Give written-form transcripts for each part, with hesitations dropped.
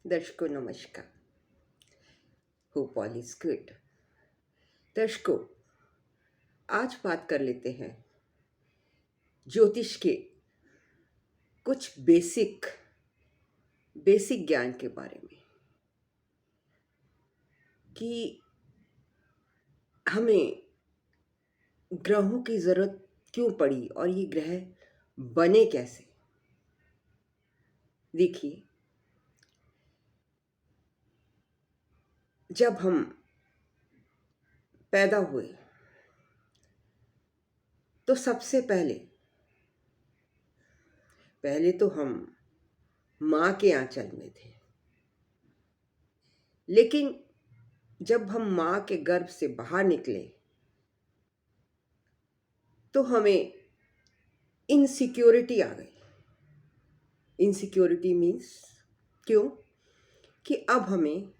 दर्शकों नमस्कार। Hope all is good. दर्शकों, आज बात कर लेते हैं ज्योतिष के कुछ बेसिक ज्ञान के बारे में कि हमें ग्रहों की ज़रूरत क्यों पड़ी और ये ग्रह बने कैसे। देखिए, जब हम पैदा हुए तो सबसे पहले तो हम माँ के आंचल में थे, लेकिन जब हम माँ के गर्भ से बाहर निकले तो हमें इनसिक्योरिटी आ गई। इनसिक्योरिटी मीन्स क्यों कि अब हमें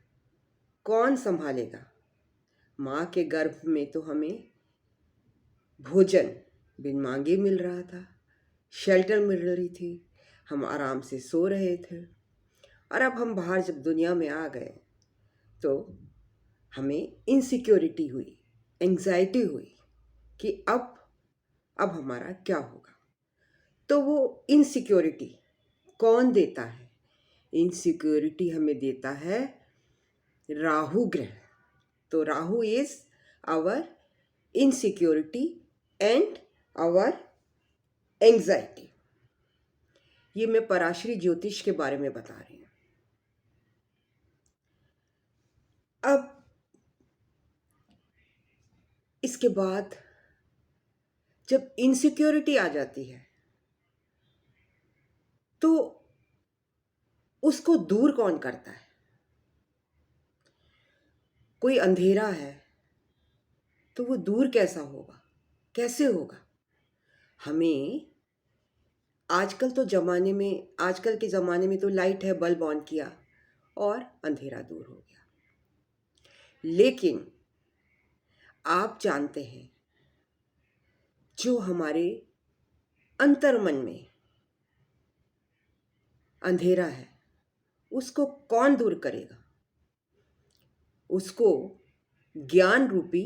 कौन संभालेगा। माँ के गर्भ में तो हमें भोजन बिन मांगे मिल रहा था, शेल्टर मिल रही थी, हम आराम से सो रहे थे। और अब हम बाहर जब दुनिया में आ गए तो हमें इनसिक्योरिटी हुई, एंग्जाइटी हुई कि अब हमारा क्या होगा। तो वो इनसिक्योरिटी कौन देता है? इनसिक्योरिटी हमें देता है राहु ग्रह। तो Rahu is our insecurity and our anxiety. ये मैं पराशरी ज्योतिष के बारे में बता रही हूँ। अब इसके बाद जब इनसिक्योरिटी आ जाती है तो उसको दूर कौन करता है? कोई अंधेरा है तो वो दूर कैसा होगा, कैसे होगा? हमें आजकल के ज़माने में तो लाइट है, बल्ब ऑन किया और अंधेरा दूर हो गया। लेकिन आप जानते हैं, जो हमारे अंतर्मन में अंधेरा है उसको कौन दूर करेगा? उसको ज्ञान रूपी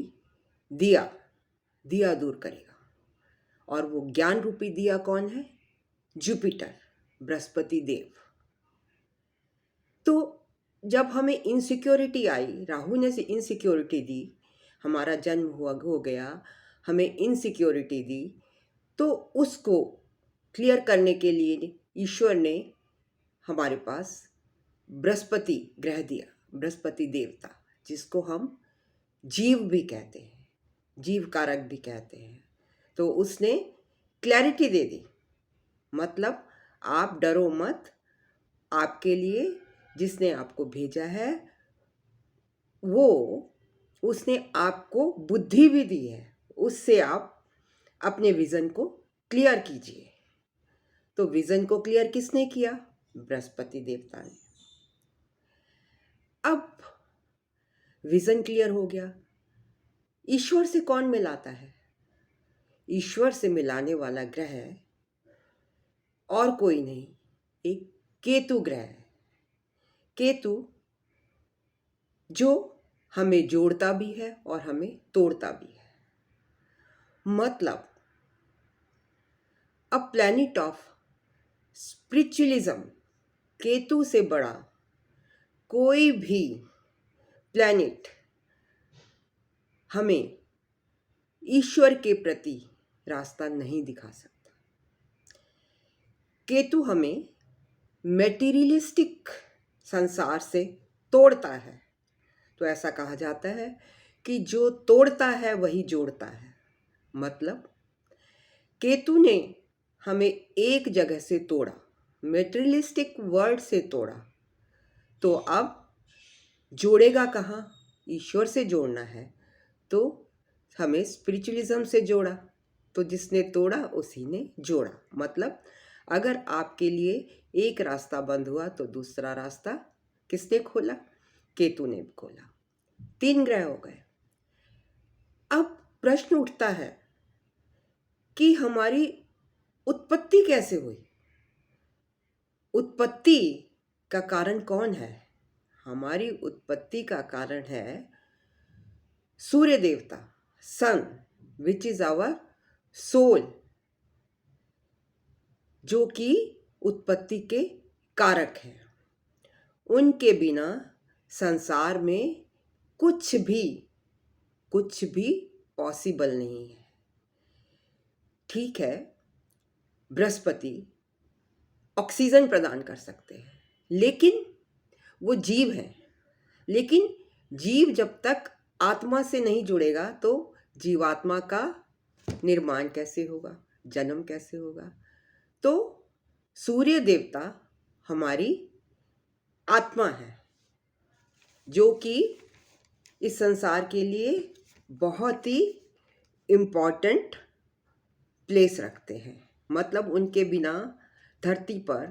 दिया दूर करेगा। और वो ज्ञान रूपी दिया कौन है? जुपिटर, बृहस्पति देव। तो जब हमें इनसिक्योरिटी आई, राहु ने से इनसिक्योरिटी दी, हमारा जन्म हो गया, हमें इनसिक्योरिटी दी, तो उसको क्लियर करने के लिए ईश्वर ने हमारे पास बृहस्पति ग्रह दिया, बृहस्पति देवता, जिसको हम जीव भी कहते हैं, जीव कारक भी कहते हैं। तो उसने क्लैरिटी दे दी, मतलब आप डरो मत, आपके लिए जिसने आपको भेजा है वो उसने आपको बुद्धि भी दी है, उससे आप अपने विज़न को क्लियर कीजिए। तो विज़न को क्लियर किसने किया? बृहस्पति देवता ने। अब विज़न क्लियर हो गया, ईश्वर से कौन मिलाता है? ईश्वर से मिलाने वाला ग्रह और कोई नहीं, एक केतु ग्रह है। केतु जो हमें जोड़ता भी है और हमें तोड़ता भी है। मतलब a planet of spiritualism, Ketu से बड़ा कोई भी प्लैनेट हमें ईश्वर के प्रति रास्ता नहीं दिखा सकता। केतु हमें मेटीरियलिस्टिक संसार से तोड़ता है। तो ऐसा कहा जाता है कि जो तोड़ता है वही जोड़ता है। मतलब केतु ने हमें एक जगह से तोड़ा, मेटीरियलिस्टिक वर्ल्ड से तोड़ा, तो अब जोड़ेगा कहाँ? ईश्वर से जोड़ना है तो हमें स्पिरिचुअलिज्म से जोड़ा। तो जिसने तोड़ा उसी ने जोड़ा। मतलब अगर आपके लिए एक रास्ता बंद हुआ तो दूसरा रास्ता किसने खोला? केतु ने खोला। 3 ग्रह हो गए। अब प्रश्न उठता है कि हमारी उत्पत्ति कैसे हुई? उत्पत्ति का कारण कौन है? हमारी उत्पत्ति का कारण है सूर्य देवता, सन, विच इज आवर सोल, जो कि उत्पत्ति के कारक हैं। उनके बिना संसार में कुछ भी पॉसिबल नहीं है। ठीक है, बृहस्पति ऑक्सीजन प्रदान कर सकते हैं, लेकिन वो जीव है। लेकिन जीव जब तक आत्मा से नहीं जुड़ेगा तो जीवात्मा का निर्माण कैसे होगा, जन्म कैसे होगा? तो सूर्य देवता हमारी आत्मा है, जो कि इस संसार के लिए बहुत ही इम्पोर्टेंट प्लेस रखते हैं। मतलब उनके बिना धरती पर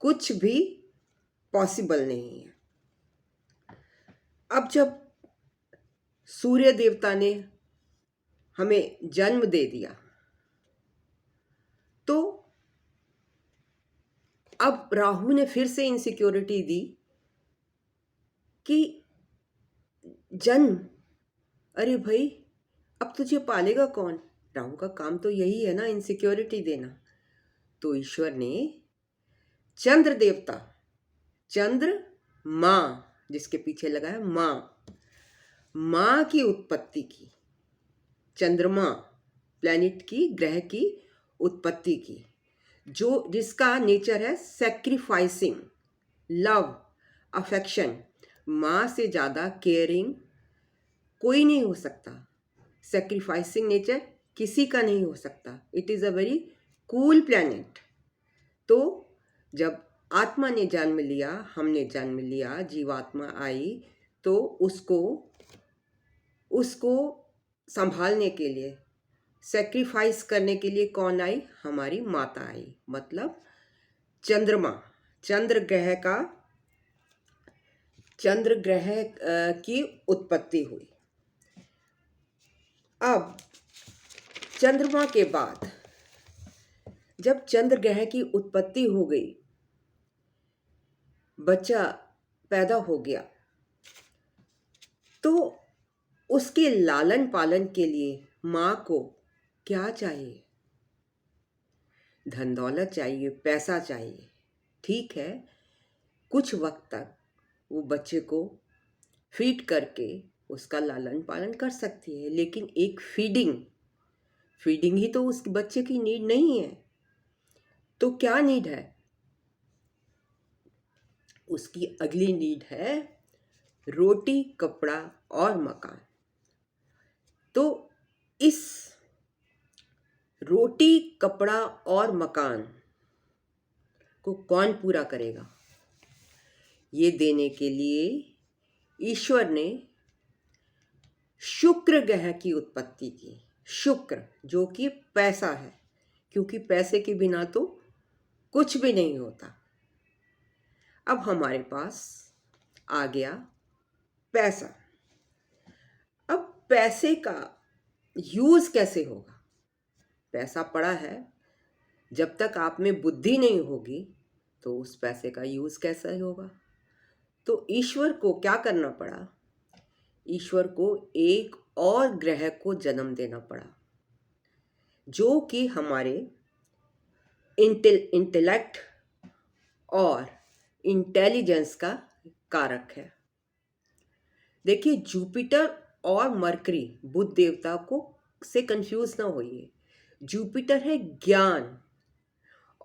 कुछ भी पॉसिबल नहीं है। अब जब सूर्य देवता ने हमें जन्म दे दिया, तो अब राहु ने फिर से इनसिक्योरिटी दी कि जन्म, अरे भाई अब तुझे पालेगा कौन? राहु का काम तो यही है ना, इनसिक्योरिटी देना। तो ईश्वर ने चंद्र देवता, चंद्र माँ, जिसके पीछे लगा है माँ की उत्पत्ति की, चंद्रमा प्लैनेट की, ग्रह की उत्पत्ति की, जिसका नेचर है सैक्रिफाइसिंग, लव, अफेक्शन। माँ से ज़्यादा केयरिंग कोई नहीं हो सकता। सैक्रिफाइसिंग नेचर किसी का नहीं हो सकता। It is a very cool planet. तो जब आत्मा ने जन्म लिया, हमने जन्म लिया, जीवात्मा आई, तो उसको संभालने के लिए, सेक्रीफाइस करने के लिए कौन आई? हमारी माता आई, मतलब चंद्रमा, चंद्र ग्रह की उत्पत्ति हुई। अब चंद्रमा के बाद जब चंद्र ग्रह की उत्पत्ति हो गई, बच्चा पैदा हो गया, तो उसके लालन पालन के लिए माँ को क्या चाहिए? धन दौलत चाहिए, पैसा चाहिए। ठीक है, कुछ वक्त तक वो बच्चे को फीड करके उसका लालन पालन कर सकती है, लेकिन एक फीडिंग ही तो उस बच्चे की नीड नहीं है। तो क्या नीड है? उसकी अगली नीड है रोटी, कपड़ा और मकान। तो इस रोटी, कपड़ा और मकान को कौन पूरा करेगा? ये देने के लिए ईश्वर ने शुक्र ग्रह की उत्पत्ति की। शुक्र, जो कि पैसा है, क्योंकि पैसे के बिना तो कुछ भी नहीं होता। अब हमारे पास आ गया पैसा। अब पैसे का यूज कैसे होगा? पैसा पड़ा है, जब तक आप में बुद्धि नहीं होगी तो उस पैसे का यूज कैसे होगा? तो ईश्वर को क्या करना पड़ा? ईश्वर को एक और ग्रह को जन्म देना पड़ा, जो कि हमारे इंटेलेक्ट और इंटेलिजेंस का कारक है। देखिए, जुपिटर और मरकरी, बुध देवता को से कंफ्यूज ना होइए। जुपिटर है ज्ञान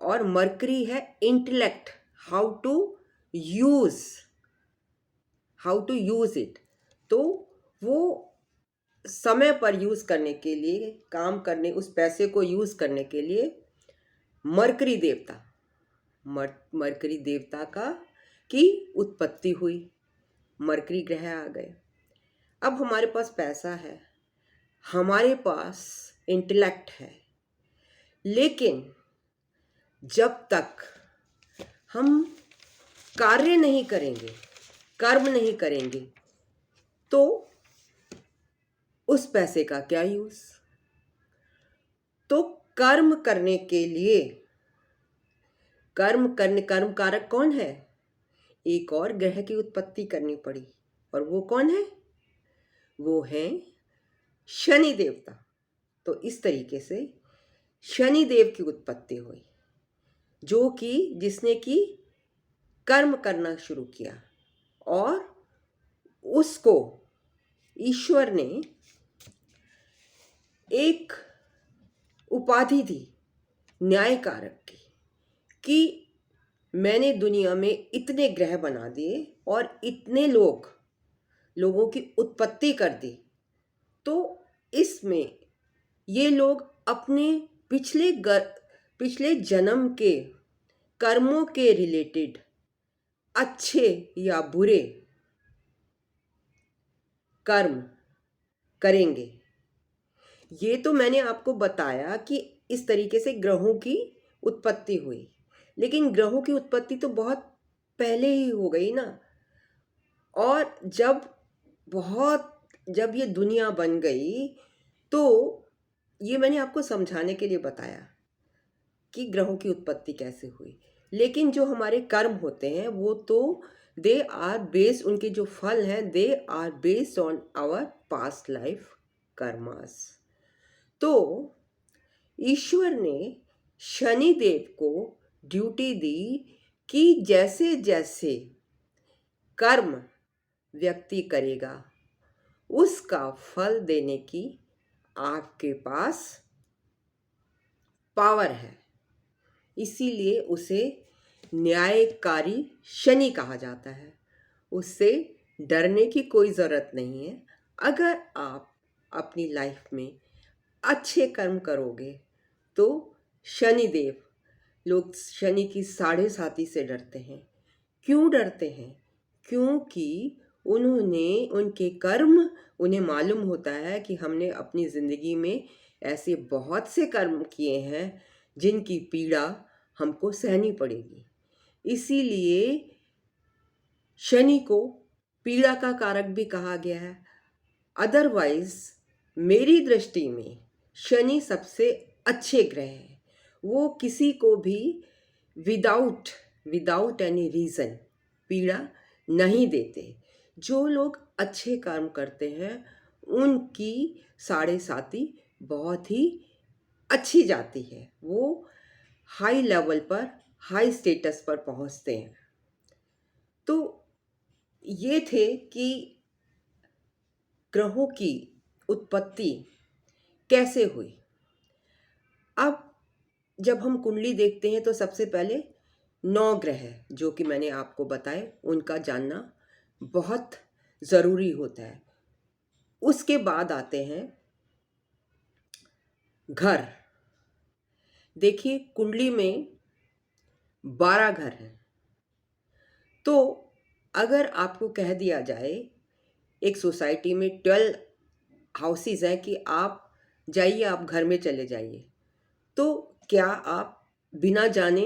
और मरकरी है intellect, how to use it. तो वो समय पर यूज करने के लिए, उस पैसे को यूज करने के लिए मरकरी देवता की उत्पत्ति हुई। मरकरी ग्रह आ गए। अब हमारे पास पैसा है, हमारे पास इंटेलेक्ट है, लेकिन जब तक हम कार्य नहीं करेंगे, कर्म नहीं करेंगे, तो उस पैसे का क्या यूज? तो कर्म करने के लिए, कर्म कारक कौन है? एक और ग्रह की उत्पत्ति करनी पड़ी। और वो कौन है? वो है शनि देवता। तो इस तरीके से शनि देव की उत्पत्ति हुई, जिसने कि कर्म करना शुरू किया और उसको ईश्वर ने एक उपाधि दी न्यायकारक की, कि मैंने दुनिया में इतने ग्रह बना दिए और इतने लोगों की उत्पत्ति कर दी, तो इसमें ये लोग अपने पिछले जन्म के कर्मों के रिलेटेड अच्छे या बुरे कर्म करेंगे। ये तो मैंने आपको बताया कि इस तरीके से ग्रहों की उत्पत्ति हुई, लेकिन ग्रहों की उत्पत्ति तो बहुत पहले ही हो गई ना। और जब ये दुनिया बन गई, तो ये मैंने आपको समझाने के लिए बताया कि ग्रहों की उत्पत्ति कैसे हुई। लेकिन जो हमारे कर्म होते हैं वो तो दे आर बेस्ड, उनके जो फल हैं they are based on our past life karmas. तो ईश्वर ने शनि देव को ड्यूटी दी कि जैसे जैसे कर्म व्यक्ति करेगा उसका फल देने की आपके पास पावर है। इसीलिए उसे न्यायकारी शनि कहा जाता है। उससे डरने की कोई ज़रूरत नहीं है। अगर आप अपनी लाइफ में अच्छे कर्म करोगे तो शनिदेव, लोग शनि की साढ़े साती से डरते हैं। क्यों डरते हैं? क्योंकि उनके कर्म, उन्हें मालूम होता है कि हमने अपनी ज़िंदगी में ऐसे बहुत से कर्म किए हैं जिनकी पीड़ा हमको सहनी पड़ेगी। इसीलिए शनि को पीड़ा का कारक भी कहा गया है। अदरवाइज मेरी दृष्टि में शनि सबसे अच्छे ग्रह है। वो किसी को भी विदाउट एनी रीज़न पीड़ा नहीं देते। जो लोग अच्छे कर्म करते हैं उनकी साढ़े साती बहुत ही अच्छी जाती है। वो हाई लेवल पर, हाई स्टेटस पर पहुंचते हैं। तो ये थे कि ग्रहों की उत्पत्ति कैसे हुई। अब जब हम कुंडली देखते हैं तो सबसे पहले 9 ग्रह जो कि मैंने आपको बताए उनका जानना बहुत ज़रूरी होता है। उसके बाद आते हैं घर। देखिए कुंडली में 12 घर हैं। तो अगर आपको कह दिया जाए एक सोसाइटी में 12 हाउसेस हैं कि आप जाइए, आप घर में चले जाइए, तो क्या आप बिना जाने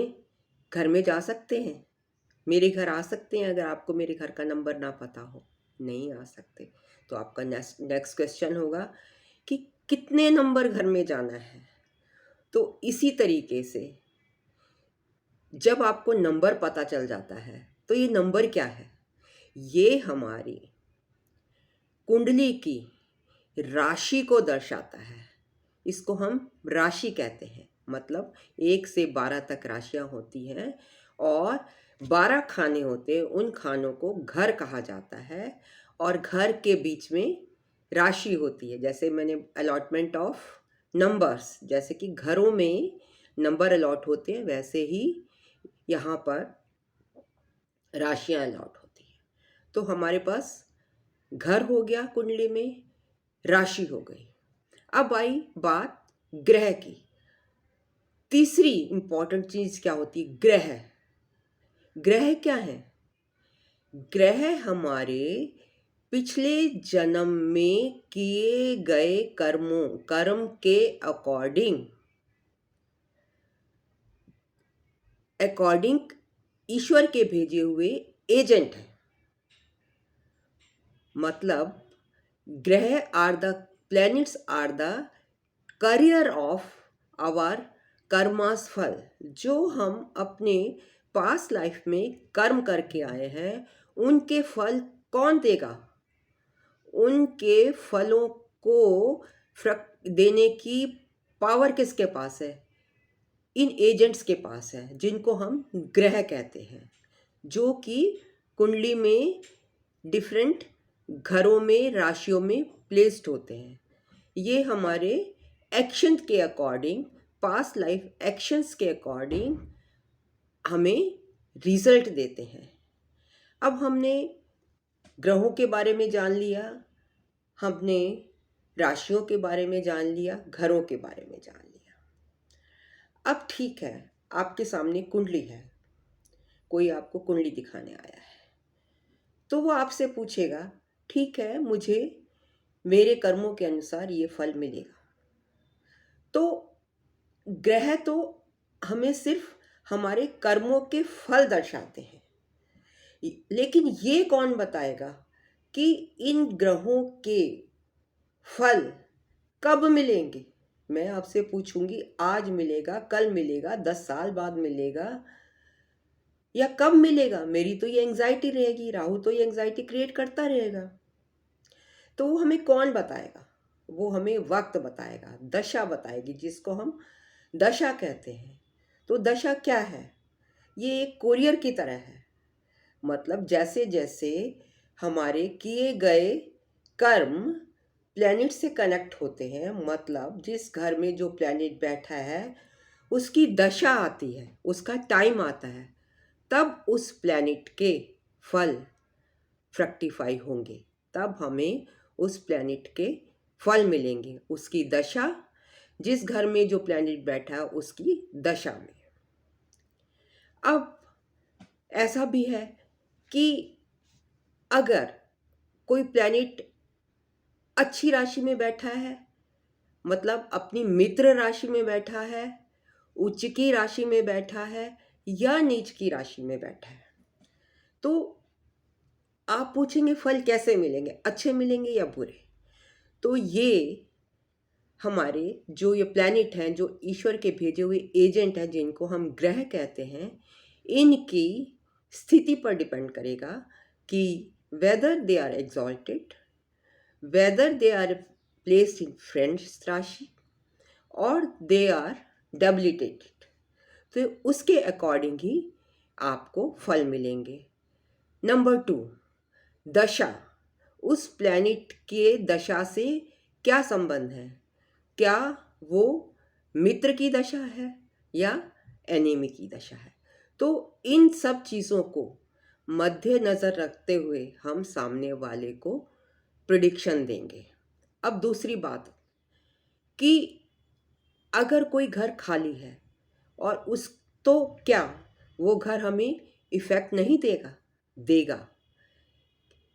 घर में जा सकते हैं? मेरे घर आ सकते हैं? अगर आपको मेरे घर का नंबर ना पता हो, नहीं आ सकते। तो आपका नेक्स्ट क्वेश्चन होगा कि कितने नंबर घर में जाना है। तो इसी तरीके से जब आपको नंबर पता चल जाता है तो ये नंबर क्या है? ये हमारी कुंडली की राशि को दर्शाता है। इसको हम राशि कहते हैं। मतलब 1 से 12 तक राशियां होती हैं और 12 खाने होते हैं। उन खानों को घर कहा जाता है और घर के बीच में राशि होती है। जैसे मैंने अलॉटमेंट ऑफ नंबर्स, जैसे कि घरों में नंबर अलॉट होते हैं, वैसे ही यहाँ पर राशियाँ अलॉट होती हैं। तो हमारे पास घर हो गया, कुंडली में राशि हो गई। अब आई बात ग्रह की। तीसरी इंपॉर्टेंट चीज क्या होती है? ग्रह। ग्रह क्या है? ग्रह हमारे पिछले जन्म में किए गए कर्म के अकॉर्डिंग ईश्वर के भेजे हुए एजेंट है। मतलब ग्रह planets are the career of our karmas फल, जो हम अपने पास्ट लाइफ में कर्म करके आए हैं उनके फल कौन देगा? उनके फलों को देने की पावर किसके पास है? इन एजेंट्स के पास है, जिनको हम ग्रह कहते हैं, जो कि कुंडली में डिफरेंट घरों में, राशियों में प्लेस्ड होते हैं। ये हमारे एक्शन के अकॉर्डिंग, पास्ट लाइफ एक्शंस के अकॉर्डिंग हमें रिजल्ट देते हैं। अब हमने ग्रहों के बारे में जान लिया, हमने राशियों के बारे में जान लिया, घरों के बारे में जान लिया। अब ठीक है, आपके सामने कुंडली है, कोई आपको कुंडली दिखाने आया है, तो वो आपसे पूछेगा ठीक है, मुझे मेरे कर्मों के अनुसार ये फल मिलेगा। तो ग्रह तो हमें सिर्फ हमारे कर्मों के फल दर्शाते हैं, लेकिन ये कौन बताएगा कि इन ग्रहों के फल कब मिलेंगे? मैं आपसे पूछूंगी, आज मिलेगा, कल मिलेगा, 10 साल बाद मिलेगा, या कब मिलेगा? मेरी तो ये एंजाइटी रहेगी, राहु तो ये एंजाइटी क्रिएट करता रहेगा। तो वो हमें कौन बताएगा? वो हमें वक्त बताएगा, दशा बताएगी, जिसको हम दशा कहते हैं। तो दशा क्या है? ये एक कोरियर की तरह है। मतलब जैसे जैसे हमारे किए गए कर्म प्लैनेट से कनेक्ट होते हैं, मतलब जिस घर में जो प्लैनेट बैठा है उसकी दशा आती है, उसका टाइम आता है, तब उस प्लैनेट के फल फ्रक्टिफाई होंगे, तब हमें उस प्लैनेट के फल मिलेंगे, उसकी दशा, जिस घर में जो प्लैनेट बैठा है उसकी दशा में। अब ऐसा भी है कि अगर कोई प्लैनेट अच्छी राशि में बैठा है, मतलब अपनी मित्र राशि में बैठा है, उच्च की राशि में बैठा है, या नीच की राशि में बैठा है, तो आप पूछेंगे फल कैसे मिलेंगे, अच्छे मिलेंगे या बुरे? तो ये हमारे जो ये प्लैनेट हैं, जो ईश्वर के भेजे हुए एजेंट हैं, जिनको हम ग्रह कहते हैं, इनकी स्थिति पर डिपेंड करेगा कि whether they are exalted, whether they are placed in friends राशि, और दे आर डेबिलिटेटेड। तो उसके अकॉर्डिंग ही आपको फल मिलेंगे। नंबर 2, दशा। उस प्लैनेट के दशा से क्या संबंध है? क्या वो मित्र की दशा है या एनिमी की दशा है? तो इन सब चीज़ों को मद्देनज़र रखते हुए हम सामने वाले को प्रिडिक्शन देंगे। अब दूसरी बात कि अगर कोई घर खाली है और उस, तो क्या वो घर हमें इफेक्ट नहीं देगा? देगा।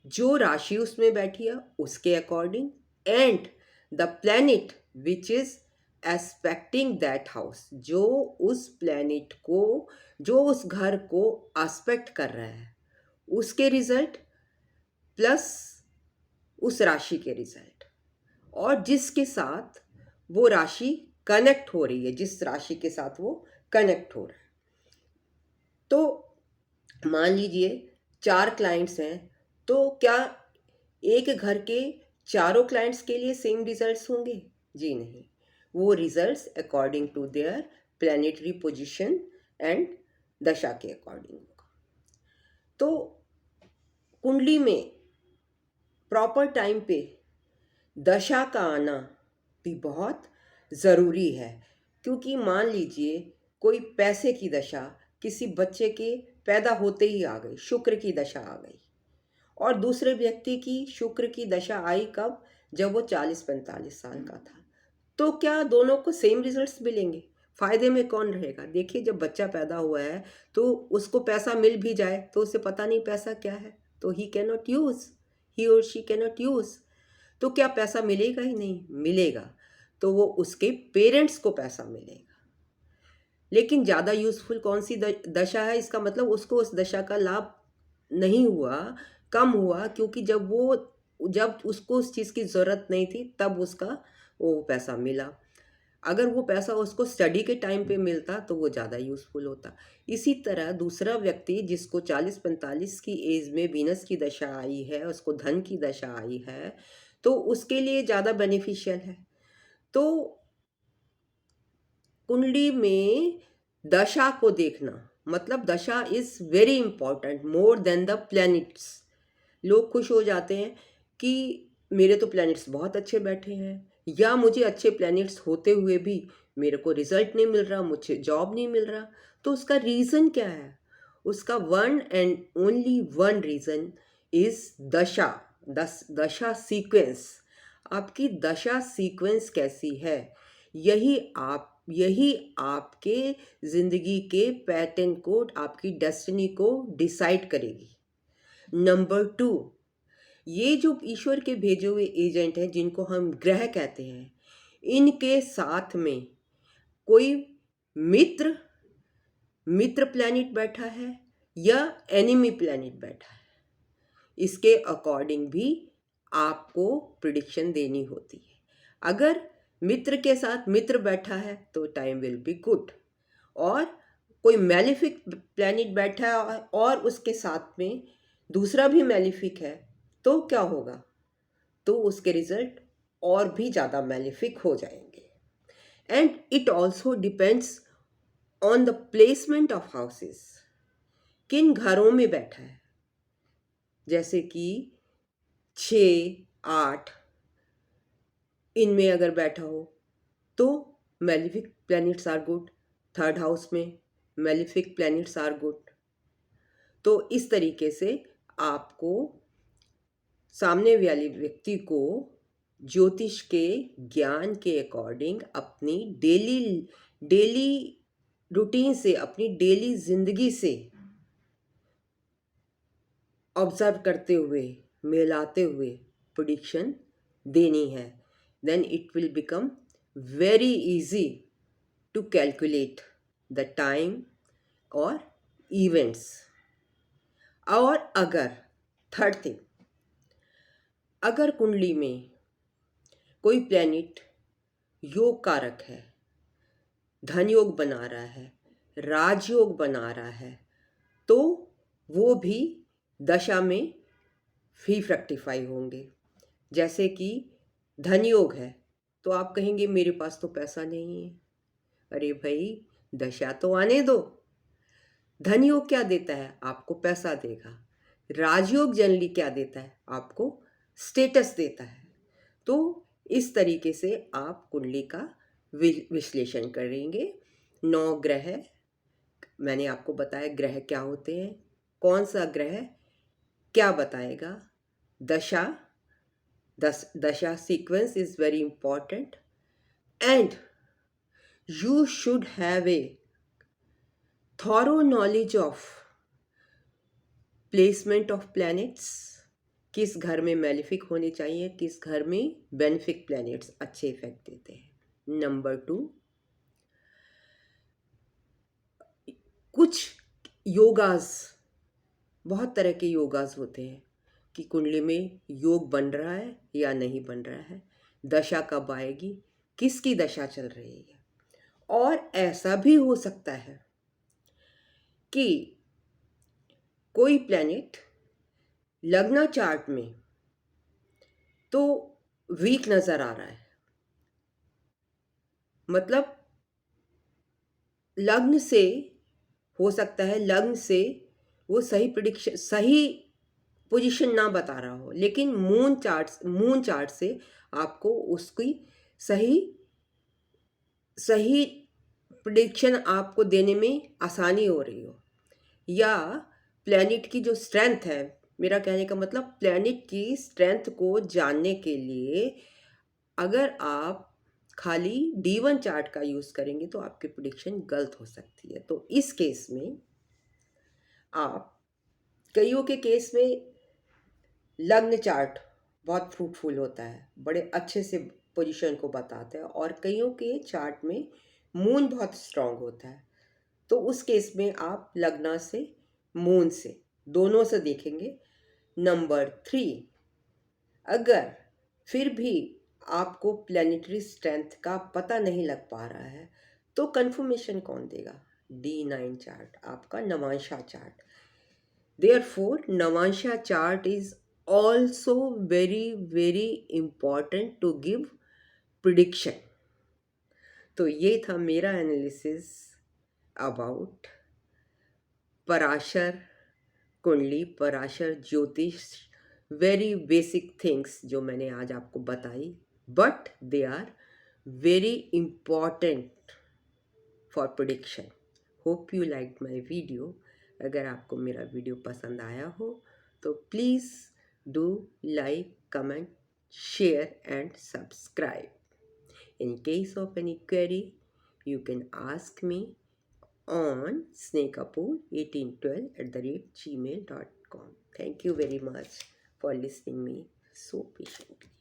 जो राशि उसमें बैठी है उसके according, and the planet which is expecting that house, जो उस प्लैनेट को, जो उस घर को एस्पेक्ट कर रहा है, उसके रिजल्ट प्लस उस राशि के रिजल्ट, और जिसके साथ वो राशि कनेक्ट हो रही है, जिस राशि के साथ वो कनेक्ट हो रहा है। तो मान लीजिए 4 क्लाइंट्स हैं, तो क्या एक घर के चारों क्लाइंट्स के लिए सेम रिजल्ट्स होंगे? जी नहीं, वो results according to their planetary position and दशा के अकॉर्डिंग होगा। तो कुंडली में प्रॉपर टाइम पे दशा का आना भी बहुत ज़रूरी है, क्योंकि मान लीजिए कोई पैसे की दशा किसी बच्चे के पैदा होते ही आ गई, शुक्र की दशा आ गई, और दूसरे व्यक्ति की शुक्र की दशा आई कब? जब वो 40-45 साल का था, तो क्या दोनों को सेम रिजल्ट्स मिलेंगे? फायदे में कौन रहेगा? देखिए, जब बच्चा पैदा हुआ है तो उसको पैसा मिल भी जाए तो उसे पता नहीं पैसा क्या है, तो ही कैनॉट यूज़, ही और शी कैनॉट यूज़। तो क्या पैसा मिलेगा? ही नहीं मिलेगा, तो वो उसके पेरेंट्स को पैसा मिलेगा। लेकिन ज़्यादा यूज़फुल कौन सी दशा है? इसका मतलब उसको उस दशा का लाभ नहीं हुआ, कम हुआ, क्योंकि जब उसको उस चीज़ की ज़रूरत नहीं थी तब उसका वो पैसा मिला। अगर वो पैसा उसको स्टडी के टाइम पे मिलता तो वो ज़्यादा यूज़फुल होता। इसी तरह दूसरा व्यक्ति जिसको 40-45 की एज में वीनस की दशा आई है, उसको धन की दशा आई है, तो उसके लिए ज़्यादा बेनिफिशियल है। तो कुंडली में दशा को देखना, मतलब दशा is very important more than the planets. लोग खुश हो जाते हैं कि मेरे तो प्लैनेट्स बहुत अच्छे बैठे हैं, या मुझे अच्छे प्लैनेट्स होते हुए भी मेरे को रिजल्ट नहीं मिल रहा, मुझे जॉब नहीं मिल रहा। तो उसका रीज़न क्या है? उसका one and only one reason is दशा। दशा सीक्वेंस। आपकी दशा सीक्वेंस कैसी है, यही आपके ज़िंदगी के पैटर्न को, आपकी डेस्टिनी को डिसाइड करेगी। नंबर 2, ये जो ईश्वर के भेजे हुए एजेंट हैं जिनको हम ग्रह कहते हैं, इनके साथ में कोई मित्र प्लैनेट बैठा है या एनिमी प्लैनेट बैठा है, इसके अकॉर्डिंग भी आपको प्रिडिक्शन देनी होती है। अगर मित्र के साथ मित्र बैठा है तो टाइम विल बी गुड, और कोई मैलिफिक प्लैनेट बैठा है और उसके साथ में दूसरा भी मैलिफिक है तो क्या होगा? तो उसके रिजल्ट और भी ज़्यादा मैलिफिक हो जाएंगे। And it also depends on the placement of houses, किन घरों में बैठा है। जैसे कि 6, 8 इनमें अगर बैठा हो तो malefic planets are good. 3rd house में मैलिफिक प्लैनेट्स आर गुड। तो इस तरीके से आपको, सामने वाले व्यक्ति को ज्योतिष के ज्ञान के अकॉर्डिंग अपनी डेली रूटीन से, अपनी डेली जिंदगी से ऑब्जर्व करते हुए, मिलाते हुए प्रेडिक्शन देनी है। Then it will become very easy to calculate the time और इवेंट्स। और अगर थर्ड थिंग, अगर कुंडली में कोई प्लैनेट योग कारक है, धन योग बना रहा है, राजयोग बना रहा है, तो वो भी दशा में भी फ्रैक्टिफाई होंगे। जैसे कि धन योग है तो आप कहेंगे मेरे पास तो पैसा नहीं है। अरे भाई, दशा तो आने दो। धन योग क्या देता है? आपको पैसा देगा। राजयोग जनरली क्या देता है? आपको स्टेटस देता है। तो इस तरीके से आप कुंडली का विश्लेषण करेंगे। 9 ग्रह मैंने आपको बताया, ग्रह क्या होते हैं, कौन सा ग्रह क्या बताएगा। दशा sequence is very important, and you should have a thorough knowledge of placement of planets। किस घर में मैलिफिक होने चाहिए, किस घर में बेनिफिक प्लैनेट्स अच्छे इफेक्ट देते हैं। नंबर 2, कुछ योगास, बहुत तरह के योगास होते हैं कि कुंडली में योग बन रहा है या नहीं बन रहा है, दशा कब आएगी, किसकी दशा चल रही है। और ऐसा भी हो सकता है कि कोई प्लैनेट लग्न चार्ट में तो वीक नजर आ रहा है, मतलब लग्न से हो सकता है, लग्न से वो सही प्रिडिक्शन, सही पोजीशन ना बता रहा हो, लेकिन मून चार्ट से आपको उसकी सही प्रिडिक्शन आपको देने में आसानी हो रही हो। या प्लैनेट की जो स्ट्रेंथ है, मेरा कहने का मतलब प्लैनेट की स्ट्रेंथ को जानने के लिए अगर आप खाली D1 चार्ट का यूज़ करेंगे तो आपकी प्रिडिक्शन गलत हो सकती है। तो इस केस में आप, कईयों के केस में लग्न चार्ट बहुत फ्रूटफुल होता है, बड़े अच्छे से पोजीशन को बताता है, और कईयों के चार्ट में मून बहुत स्ट्रांग होता है। तो उस केस में आप लग्न से, मून से, दोनों से देखेंगे। नंबर 3, अगर फिर भी आपको प्लैनेटरी स्ट्रेंथ का पता नहीं लग पा रहा है, तो कंफर्मेशन कौन देगा? D9 चार्ट, आपका Navamsa chart. Therefore Navamsa chart is also very very important to give prediction. तो ये था मेरा एनालिसिस अबाउट पराशर कुंडली, पराशर ज्योतिष, वेरी बेसिक थिंग्स जो मैंने आज आपको बताई, but they are very important for prediction. Hope you like my video. अगर आपको मेरा वीडियो पसंद आया हो तो please do like, comment, share and subscribe. In case of any query, you can ask me on snakapur1812@gmail.com. Thank you very much for listening me so patiently.